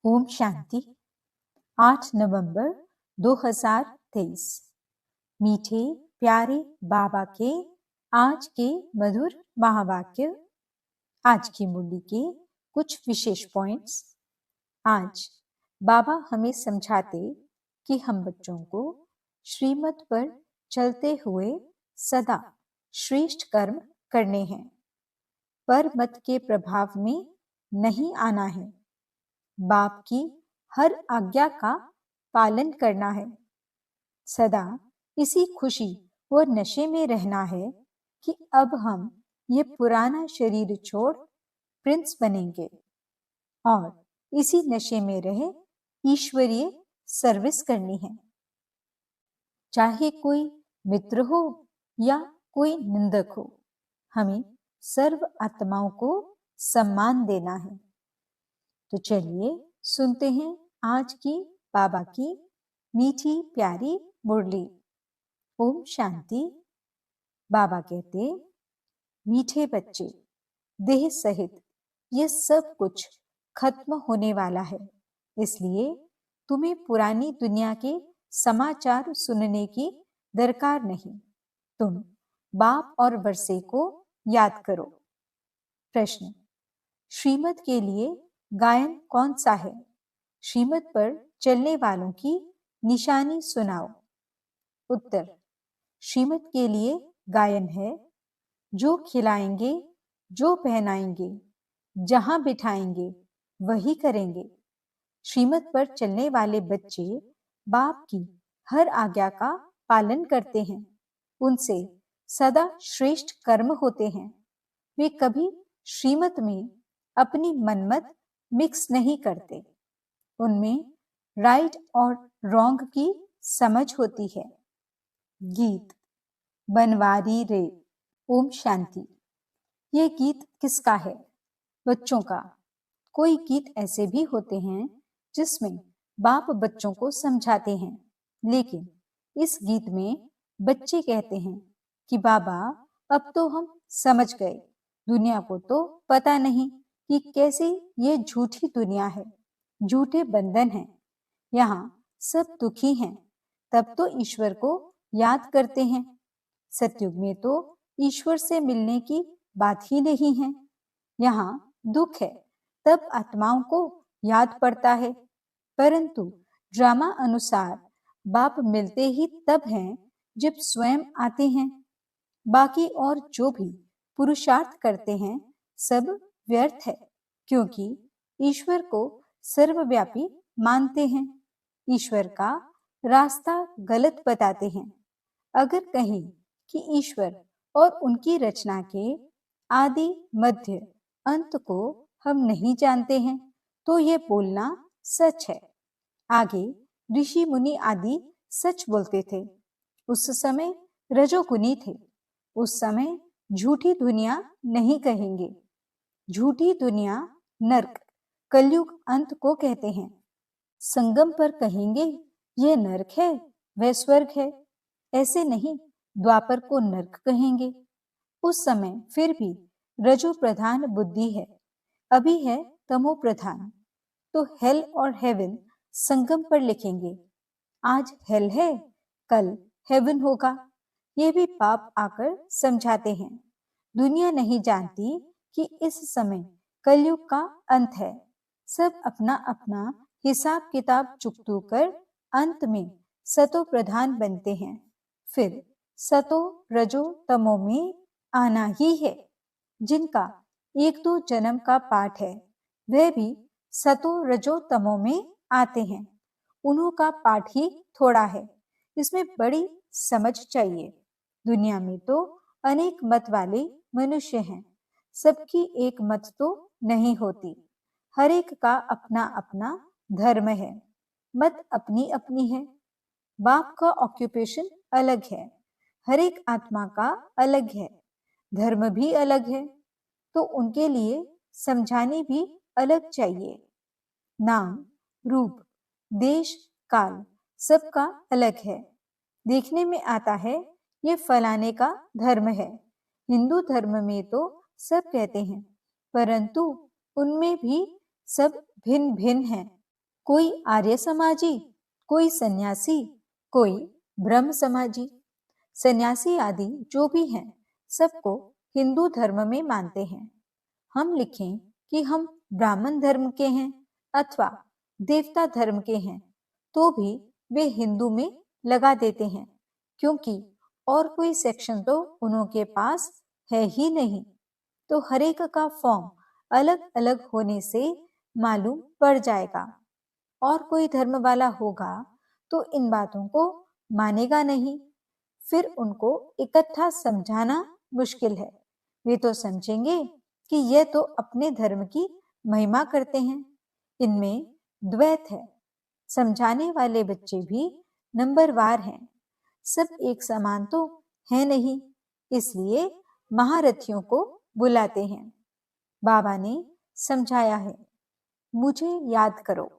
ओम शांति। 8 नवंबर 2023। मीठे प्यारे बाबा के आज के मधुर महावाक्य। आज की मुरली के कुछ विशेष पॉइंट्स। आज बाबा हमें समझाते कि हम बच्चों को श्रीमत पर चलते हुए सदा श्रेष्ठ कर्म करने हैं, पर मत के प्रभाव में नहीं आना है, बाप की हर आज्ञा का पालन करना है, सदा इसी खुशी और नशे में रहना है कि अब हम ये पुराना शरीर छोड़ प्रिंस बनेंगे और इसी नशे में रहे ईश्वरीय सर्विस करनी है। चाहे कोई मित्र हो या कोई निंदक हो, हमें सर्व आत्माओं को सम्मान देना है। तो चलिए सुनते हैं आज की बाबा की मीठी प्यारी मुरली। ओम शांति। बाबा कहते, मीठे बच्चे, देह सहित ये सब कुछ खत्म होने वाला है, इसलिए तुम्हें पुरानी दुनिया के समाचार सुनने की दरकार नहीं। तुम बाप और वर्षे को याद करो। प्रश्न, श्रीमत के लिए गायन कौन सा है? श्रीमत पर चलने वालों की निशानी सुनाओ। उत्तर, श्रीमत के लिए गायन है, जो खिलाएंगे, जो पहनाएंगे, जहां बिठाएंगे वही करेंगे। श्रीमत पर चलने वाले बच्चे बाप की हर आज्ञा का पालन करते हैं, उनसे सदा श्रेष्ठ कर्म होते हैं। वे कभी श्रीमत में अपनी मनमत मिक्स नहीं करते, उनमें राइट और रॉन्ग की समझ होती है। गीत बनवारी रे। ओम शांति। ये गीत किसका है? बच्चों का। कोई गीत ऐसे भी होते हैं जिसमें बाप बच्चों को समझाते हैं, लेकिन इस गीत में बच्चे कहते हैं कि बाबा अब तो हम समझ गए, दुनिया को तो पता नहीं कि कैसी ये झूठी दुनिया है, झूठे बंधन हैं, यहाँ सब दुखी हैं। तब तो ईश्वर को याद करते हैं। सतयुग में तो ईश्वर से मिलने की बात ही नहीं है, यहाँ दुख है, तब आत्माओं को याद पड़ता है। परंतु ड्रामा अनुसार बाप मिलते ही तब हैं जब स्वयं आते हैं। बाकी और जो भी पुरुषार्थ करते हैं सब व्यर्थ है, क्योंकि ईश्वर को सर्वव्यापी मानते हैं, ईश्वर का रास्ता गलत बताते हैं। अगर कहें कि ईश्वर और उनकी रचना के आदि मध्य अंत को हम नहीं जानते हैं, तो ये बोलना सच है। आगे ऋषि मुनि आदि सच बोलते थे, उस समय रजोगुनी थे, उस समय झूठी दुनिया नहीं कहेंगे। झूठी दुनिया नरक कलयुग अंत को कहते हैं। संगम पर कहेंगे यह नरक है, वह स्वर्ग है, ऐसे नहीं, द्वापर को नरक कहेंगे। उस समय फिर भी रजो प्रधान बुद्धि है, अभी है तमो प्रधान, तो हेल और हेवन संगम पर लिखेंगे। आज हेल है, कल हेवन होगा। ये भी पाप आकर समझाते हैं। दुनिया नहीं जानती कि इस समय कलयुग का अंत है। सब अपना अपना हिसाब किताब चुकतू कर अंत में सतो प्रधान बनते हैं। फिर सतो रजो तमो में आना ही है। जिनका 1-2 जन्म का पाठ है, वह भी सतो रजो तमो में आते हैं। उन्हों का पाठ ही थोड़ा है, इसमें बड़ी समझ चाहिए। दुनिया में तो अनेक मत वाले मनुष्य हैं, सबकी एक मत तो नहीं होती। हर एक का अपना अपना धर्म है, मत अपनी अपनी है। बाप का ऑक्यूपेशन अलग है, हर एक आत्मा का अलग है, धर्म भी अलग है, तो उनके लिए समझाने भी अलग चाहिए। नाम, रूप, देश, काल सबका अलग है। देखने में आता है ये फलाने का धर्म है। हिंदू धर्म में तो सब कहते हैं, परंतु उनमें भी सब भिन्न भिन्न हैं। कोई आर्य समाजी, कोई सन्यासी, कोई ब्रह्म समाजी। सन्यासी आदि जो भी हैं, सबको हिंदू धर्म में मानते हैं। हम लिखें कि हम ब्राह्मण धर्म के हैं अथवा देवता धर्म के हैं, तो भी वे हिंदू में लगा देते हैं, क्योंकि और कोई सेक्शन तो उनके पास है ही नहीं। तो हर एक का फॉर्म अलग अलग होने से मालूम पड़ जाएगा। और कोई धर्म वाला होगा तो इन बातों को मानेगा नहीं, फिर उनको इकट्ठा समझाना मुश्किल है। वे तो समझेंगे कि यह तो अपने धर्म की महिमा करते हैं, इनमें द्वैत है। समझाने वाले बच्चे भी नंबरवार हैं, सब एक समान तो है नहीं, इसलिए महारथियों को बुलाते हैं। बाबा ने समझाया है, मुझे याद करो,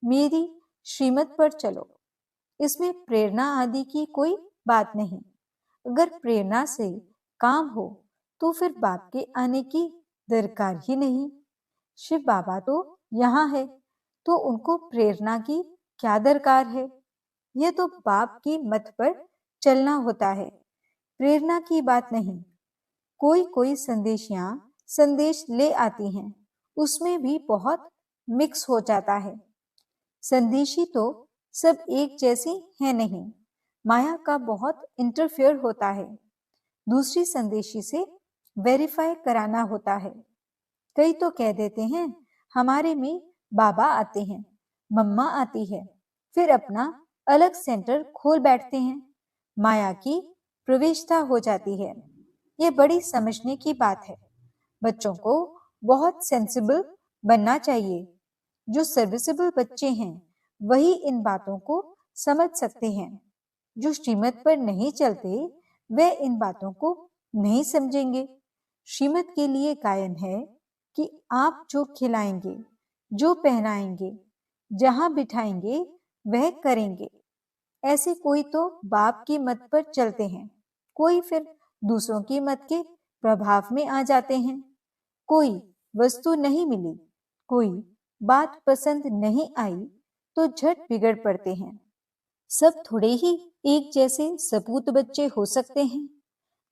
मेरी श्रीमत पर चलो। इसमें प्रेरणा आदि की कोई बात नहीं। अगर प्रेरणा से काम हो तो फिर बाप के आने की दरकार ही नहीं। शिव बाबा तो यहाँ है, तो उनको प्रेरणा की क्या दरकार है। यह तो बाप की मत पर चलना होता है, प्रेरणा की बात नहीं। कोई कोई संदेशियां संदेश ले आती हैं, उसमें भी बहुत मिक्स हो जाता है। संदेशी तो सब एक जैसे हैं नहीं, माया का बहुत इंटरफेयर होता है। दूसरी संदेशी से वेरीफाई कराना होता है। कई तो कह देते हैं हमारे में बाबा आते हैं, मम्मा आती है, फिर अपना अलग सेंटर खोल बैठते हैं। माया की प्रवेशता हो जाती है। ये बड़ी समझने की बात है। बच्चों को बहुत सेंसिबल बनना चाहिए। जो सर्विसेबल बच्चे हैं वही इन बातों को समझ सकते हैं। जो श्रीमत पर नहीं चलते वे इन बातों को नहीं समझेंगे। श्रीमत के लिए गायन है कि आप जो खिलाएंगे, जो पहनाएंगे, जहां बिठाएंगे वह करेंगे। ऐसे कोई तो बाप की मत पर चलते हैं, कोई फिर दूसरों की मत के प्रभाव में आ जाते हैं। कोई वस्तु नहीं मिली, कोई बात पसंद नहीं आई तो झट बिगड़ पड़ते हैं। सब थोड़े ही एक जैसे सपूत बच्चे हो सकते हैं।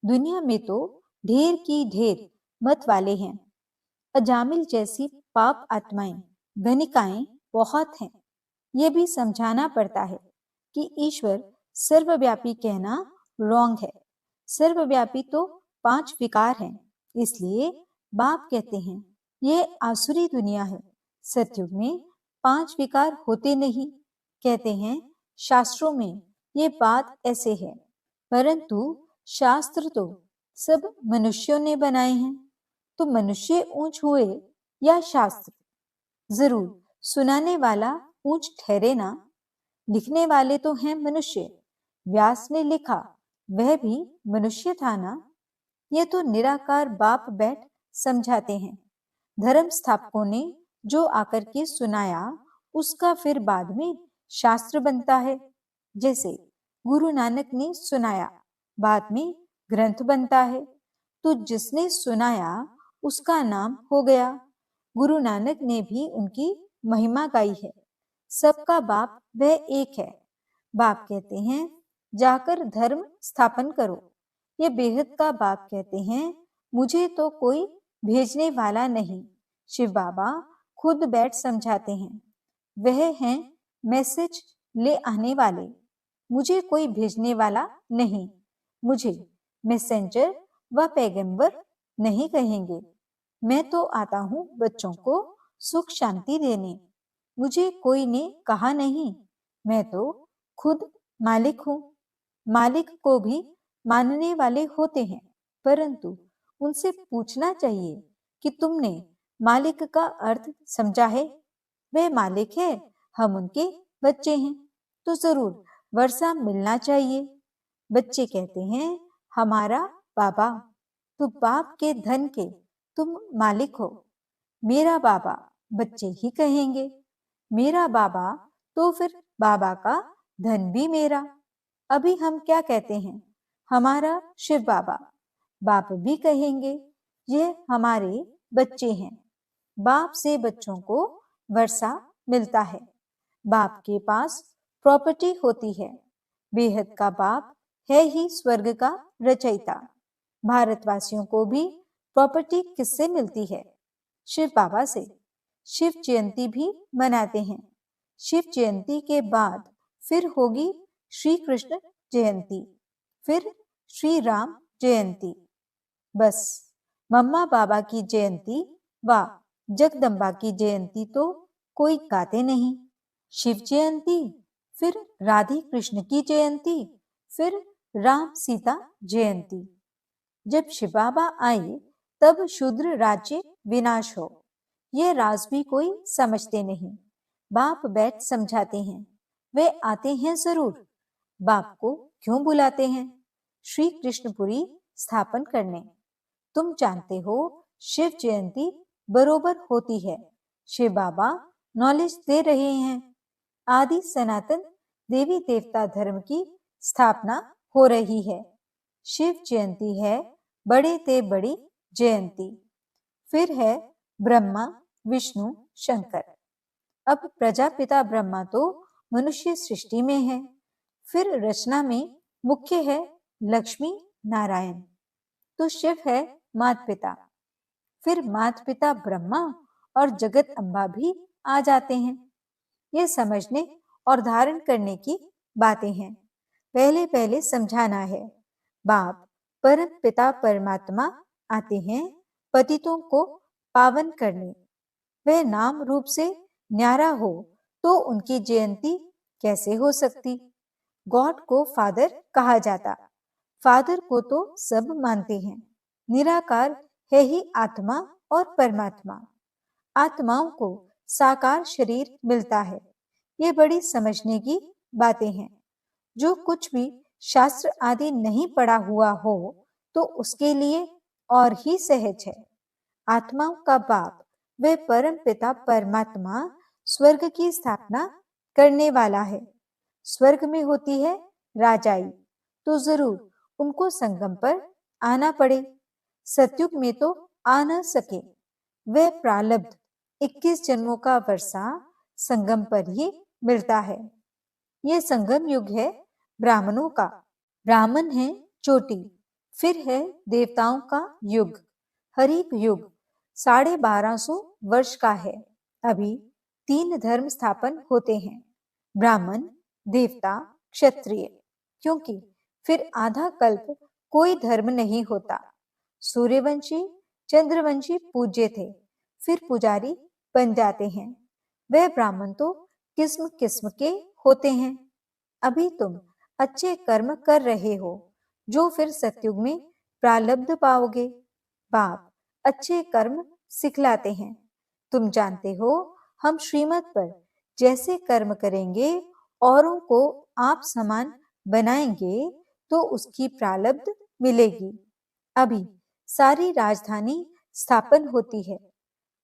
दुनिया में तो ढेर की ढेर मत वाले हैं। अजामिल जैसी पाप आत्माएं, धनिकाएं बहुत हैं। यह भी समझाना पड़ता है कि ईश्वर सर्वव्यापी कहना रॉन्ग है। सर्वव्यापी तो 5 विकार हैं, इसलिए बाप कहते हैं यह आसुरी दुनिया है। सतयुग में 5 विकार होते नहीं। कहते हैं शास्त्रों में ये बात ऐसे है, परंतु शास्त्र तो सब मनुष्यों ने बनाए हैं। तो मनुष्य ऊंच हुए या शास्त्र? जरूर सुनाने वाला ऊंच ठहरे ना। लिखने वाले तो हैं मनुष्य। व्यास ने लिखा वह भी मनुष्य था ना। ये तो निराकार बाप बैठ समझाते हैं। धर्म स्थापकों ने जो आकर के सुनाया उसका फिर बाद में शास्त्र बनता है। जैसे गुरु नानक ने सुनाया, बाद में ग्रंथ बनता है। तो जिसने सुनाया उसका नाम हो गया। गुरु नानक ने भी उनकी महिमा गाई है। सबका बाप वह एक है। बाप कहते हैं जाकर धर्म स्थापन करो। ये बेहद का बाप कहते हैं मुझे तो कोई भेजने वाला नहीं। शिव बाबा खुद बैठ समझाते हैं, वह हैं मैसेज ले आने वाले। मुझे कोई भेजने वाला नहीं। मुझे मैसेंजर व पैगंबर नहीं कहेंगे। मैं तो आता हूँ बच्चों को सुख शांति देने। मुझे कोई ने कहा नहीं, मैं तो खुद मालिक हूँ। मालिक को भी मानने वाले होते हैं, परंतु उनसे पूछना चाहिए कि तुमने मालिक का अर्थ समझा है? वह मालिक है, हम उनके बच्चे हैं, तो जरूर वर्षा मिलना चाहिए। बच्चे कहते हैं हमारा बाबा, तो बाप के धन के तुम मालिक हो। मेरा बाबा बच्चे ही कहेंगे। मेरा बाबा तो फिर बाबा का धन भी मेरा। अभी हम क्या कहते हैं? हमारा शिव बाबा। बाप भी कहेंगे ये हमारे बच्चे हैं। बाप से बच्चों को वर्षा मिलता है। बाप के पास प्रॉपर्टी होती है। बेहद का बाप है ही स्वर्ग का रचयिता। भारतवासियों को भी प्रॉपर्टी किससे मिलती है? शिव बाबा से। शिव जयंती भी मनाते हैं। शिव जयंती के बाद फिर होगी श्री कृष्ण जयंती, फिर श्री राम जयंती। बस मम्मा बाबा की जयंती व जगदम्बा की जयंती तो कोई गाते नहीं। शिव जयंती, फिर राधे कृष्ण की जयंती, फिर राम सीता जयंती। जब शिव बाबा आए तब शूद्र राज्य विनाश हो, यह राज भी कोई समझते नहीं। बाप बैठ समझाते हैं। वे आते हैं जरूर। बाप को क्यों बुलाते हैं? श्री कृष्णपुरी स्थापन करने। तुम जानते हो शिव जयंती बरोबर होती है। शिव बाबा नॉलेज दे रहे हैं। आदि सनातन देवी देवता धर्म की स्थापना हो रही है। शिव जयंती है बड़े ते बड़ी जयंती। फिर है ब्रह्मा विष्णु शंकर। अब प्रजापिता ब्रह्मा तो मनुष्य सृष्टि में है। फिर रचना में मुख्य है लक्ष्मी नारायण, तो शिव है मात पिता। फिर मात पिता ब्रह्मा और जगत अम्बा भी आ जाते हैं। ये समझने और धारण करने की बातें हैं। पहले पहले समझाना है। बाप परम पिता परमात्मा आते हैं पतितों को पावन करने। वह नाम रूप से न्यारा हो तो उनकी जयंती कैसे हो सकती? गॉड को फादर कहा जाता। फादर को तो सब मानते हैं। निराकार है ही आत्मा और परमात्मा। आत्माओं को साकार शरीर मिलता है। ये बड़ी समझने की बातें हैं। जो कुछ भी शास्त्र आदि नहीं पढ़ा हुआ हो तो उसके लिए और ही सहज है। आत्माओं का बाप वे परम पिता परमात्मा स्वर्ग की स्थापना करने वाला है। स्वर्ग में होती है राजाई, तो जरूर उनको संगम पर आना पड़े। सतयुग में तो आ न सके। वह प्रालब्ध 21 जन्मों का वर्षा संगम पर ही मिलता है। यह संगम युग है ब्राह्मणों का। ब्राह्मण है चोटी। फिर है देवताओं का युग, हरिप युग 1250 वर्ष का है। अभी 3 धर्म स्थापन होते हैं, ब्राह्मण, देवता, क्षत्रिय। क्योंकि फिर आधा कल्प कोई धर्म नहीं होता। सूर्यवंशी चंद्रवंशी पूज्य थे, फिर पुजारी बन जाते हैं। वह ब्राह्मण तो किस्म किस्म के होते हैं। अभी तुम अच्छे कर्म कर रहे हो जो फिर सतयुग में प्रालब्ध पाओगे। बाप अच्छे कर्म सिखलाते हैं। तुम जानते हो हम श्रीमत पर जैसे कर्म करेंगे औरों को आप समान बनाएंगे तो उसकी प्रालब्ध मिलेगी। अभी सारी राजधानी स्थापन होती है।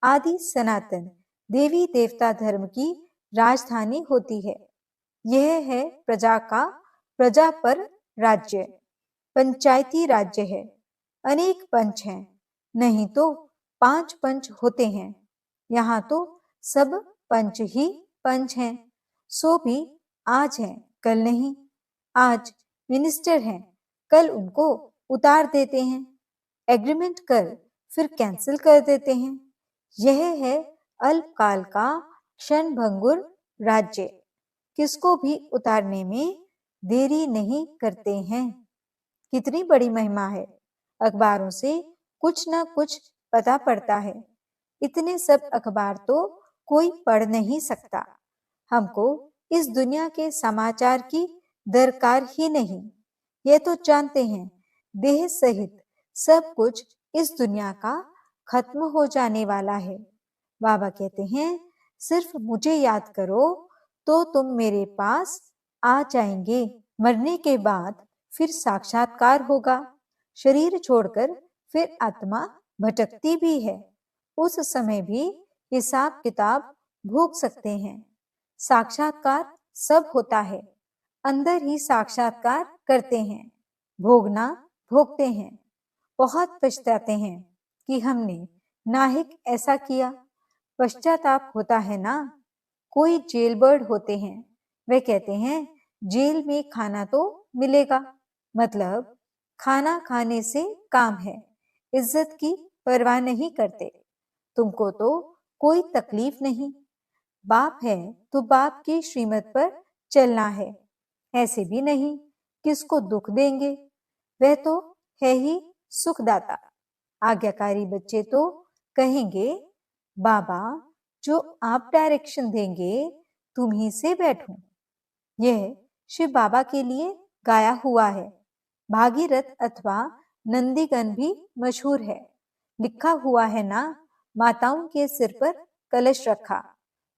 आदि सनातन देवी देवता धर्म की राजधानी होती है। यह है प्रजा का प्रजा पर राज्य, पंचायती राज्य है। अनेक पंच हैं, नहीं तो 5 पंच होते हैं। यहाँ तो सब पंच ही पंच हैं। सो भी आज हैं कल नहीं। आज मिनिस्टर हैं, कल उनको उतार देते हैं। एग्रीमेंट कर फिर कैंसिल कर देते हैं। यह है अल्पकाल का क्षण भंगुर राज्य। किसको भी उतारने में देरी नहीं करते हैं। कितनी बड़ी महिमा है। अखबारों से कुछ न कुछ पता पड़ता है। इतने सब अखबार तो कोई पढ़ नहीं सकता। हमको इस दुनिया के समाचार की दरकार ही नहीं। ये तो जानते हैं देह सहित सब कुछ इस दुनिया का खत्म हो जाने वाला है। बाबा कहते हैं सिर्फ मुझे याद करो तो तुम मेरे पास आ जाएंगे। मरने के बाद फिर साक्षात्कार होगा। शरीर छोड़कर फिर आत्मा भटकती भी है। उस समय भी हिसाब किताब भोग सकते हैं। साक्षात्कार सब होता है, अंदर ही साक्षात्कार करते हैं। भोगना भोगते हैं। बहुत पछताते हैं कि हमने नाहिक ऐसा किया। पश्चाताप होता है ना। कोई जेल बर्ड होते हैं, वे कहते हैं जेल में खाना तो मिलेगा, मतलब खाना खाने से काम है, इज्जत की परवाह नहीं करते, तुमको तो कोई तकलीफ नहीं, बाप है तो बाप की श्रीमत पर चलना है, ऐसे भी नहीं किसको दुख देंगे, वह तो है ही सुखदाता। आज्ञाकारी बच्चे तो कहेंगे बाबा जो आप डायरेक्शन देंगे तुम ही से बैठूं। यह शिव बाबा के लिए गाया हुआ है। भागीरथ अथवा नंदीगण भी मशहूर है। लिखा हुआ है ना, माताओं के सिर पर कलश रखा,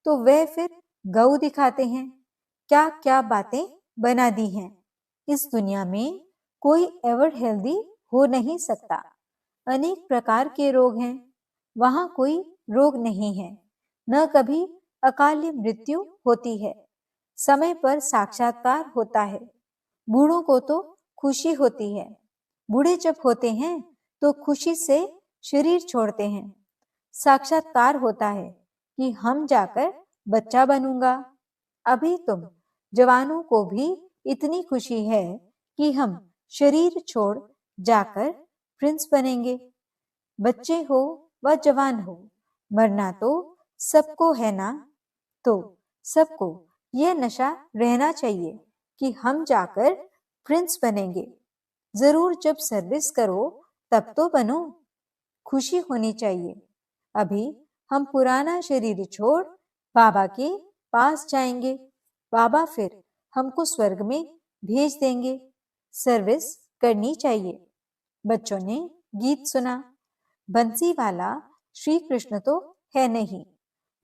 तो वह फिर गऊ दिखाते हैं। क्या क्या बातें बना दी हैं। इस दुनिया में कोई एवर हेल्दी हो नहीं सकता। अनेक प्रकार के रोग हैं, वहां कोई रोग नहीं है। न कभी अकाली मृत्यु होती है, समय पर साक्षात्कार होता है। बूढ़ों को तो खुशी होती है। बूढ़े जब होते हैं तो खुशी से शरीर छोड़ते हैं। साक्षात्कार होता है कि हम जाकर बच्चा बनूंगा। अभी तुम जवानों को भी इतनी खुशी है कि हम शरीर छोड़ जाकर प्रिंस बनेंगे। बच्चे हो व जवान हो, मरना तो सबको है ना, तो सबको यह नशा रहना चाहिए कि हम जाकर प्रिंस बनेंगे। जरूर जब सर्विस करो तब तो बनो, खुशी होनी चाहिए। अभी हम पुराना शरीर छोड़ बाबा के पास जाएंगे, बाबा फिर हमको स्वर्ग में भेज देंगे। सर्विस करनी चाहिए। बच्चों ने गीत सुना, बंसी वाला श्री कृष्ण तो है नहीं,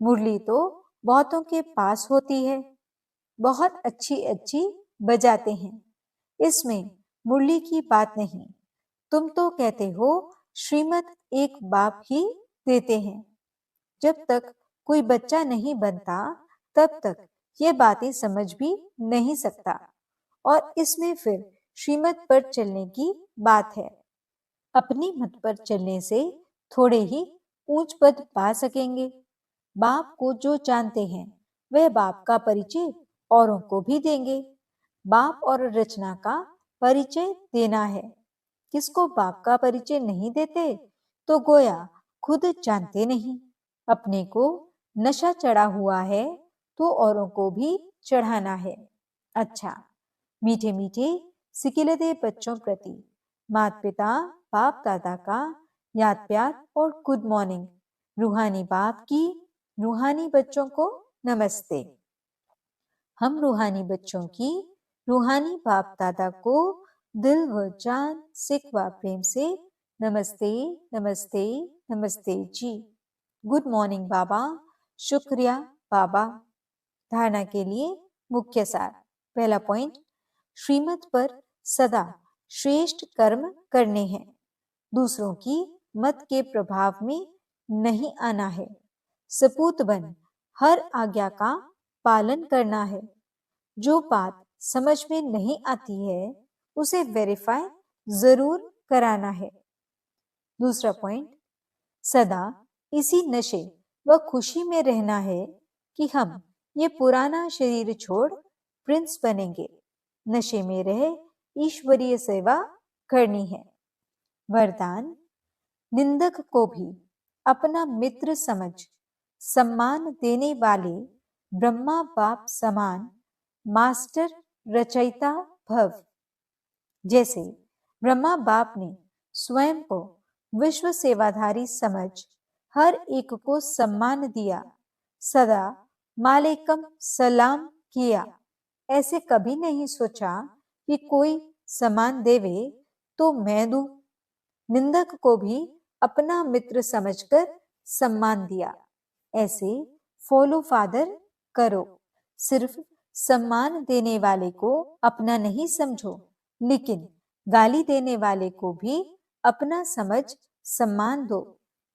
मुरली तो बहुतों के पास होती है, बहुत अच्छी अच्छी बजाते हैं, इसमें मुरली की बात नहीं। तुम तो कहते हो श्रीमत एक बाप ही देते हैं। जब तक कोई बच्चा नहीं बनता तब तक ये बातें समझ भी नहीं सकता, और इसमें फिर श्रीमत पर चलने की बात है। अपनी मत पर चलने से थोड़े ही ऊंच पद पा सकेंगे। बाप को जो जानते हैं वह बाप का परिचय औरों को भी देंगे। बाप और रचना का परिचय देना है। किसको बाप का परिचय नहीं देते तो गोया खुद जानते नहीं। अपने को नशा चढ़ा हुआ है तो औरों को भी चढ़ाना है। अच्छा, मीठे मीठे सिकिलते बच्चों प्रति माता पिता बाप दादा का याद प्यार और गुड मॉर्निंग। रूहानी बाप की रूहानी बच्चों को नमस्ते। हम रूहानी बच्चों की रूहानी बाप दादा को दिल व जान सिख व प्रेम से नमस्ते नमस्ते नमस्ते जी। गुड मॉर्निंग बाबा, शुक्रिया बाबा। धारणा के लिए मुख्य सार। पहला पॉइंट, श्रीमत पर सदा श्रेष्ठ कर्म करने हैं, दूसरों की मत के प्रभाव में नहीं आना है, सपूत बन हर आज्ञा का पालन करना है। जो बात समझ में नहीं आती है उसे वेरीफाई जरूर कराना है। दूसरा पॉइंट, सदा इसी नशे व खुशी में रहना है कि हम ये पुराना शरीर छोड़ प्रिंस बनेंगे। नशे में रह ईश्वरीय सेवा करनी है। वरदान, निंदक को भी अपना मित्र समझ सम्मान देने वाले ब्रह्मा बाप समान मास्टर रचयिता भव। जैसे ब्रह्मा बाप ने स्वयं को विश्व सेवाधारी समझ हर एक को सम्मान दिया, सदा मालेकम सलाम किया, ऐसे कभी नहीं सोचा कि कोई सम्मान देवे तो मैं दूं। निंदक को भी अपना मित्र समझकर सम्मान दिया। ऐसे फॉलो फादर करो। सिर्फ सम्मान देने वाले को अपना नहीं समझो, लेकिन गाली देने वाले को भी अपना समझ सम्मान दो,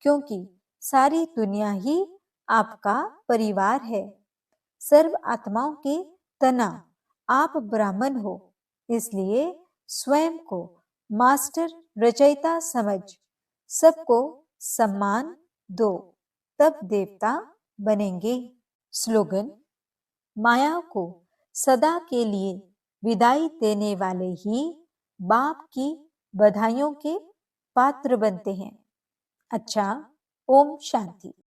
क्योंकि सारी दुनिया ही आपका परिवार है। सर्व आत्माओं के तना आप ब्राह्मण हो, इसलिए स्वयं को मास्टर रचयिता समझ सबको सम्मान दो, तब देवता बनेंगे। स्लोगन, माया को सदा के लिए विदाई देने वाले ही बाप की बधाइयों के पात्र बनते हैं। अच्छा, ओम शांति।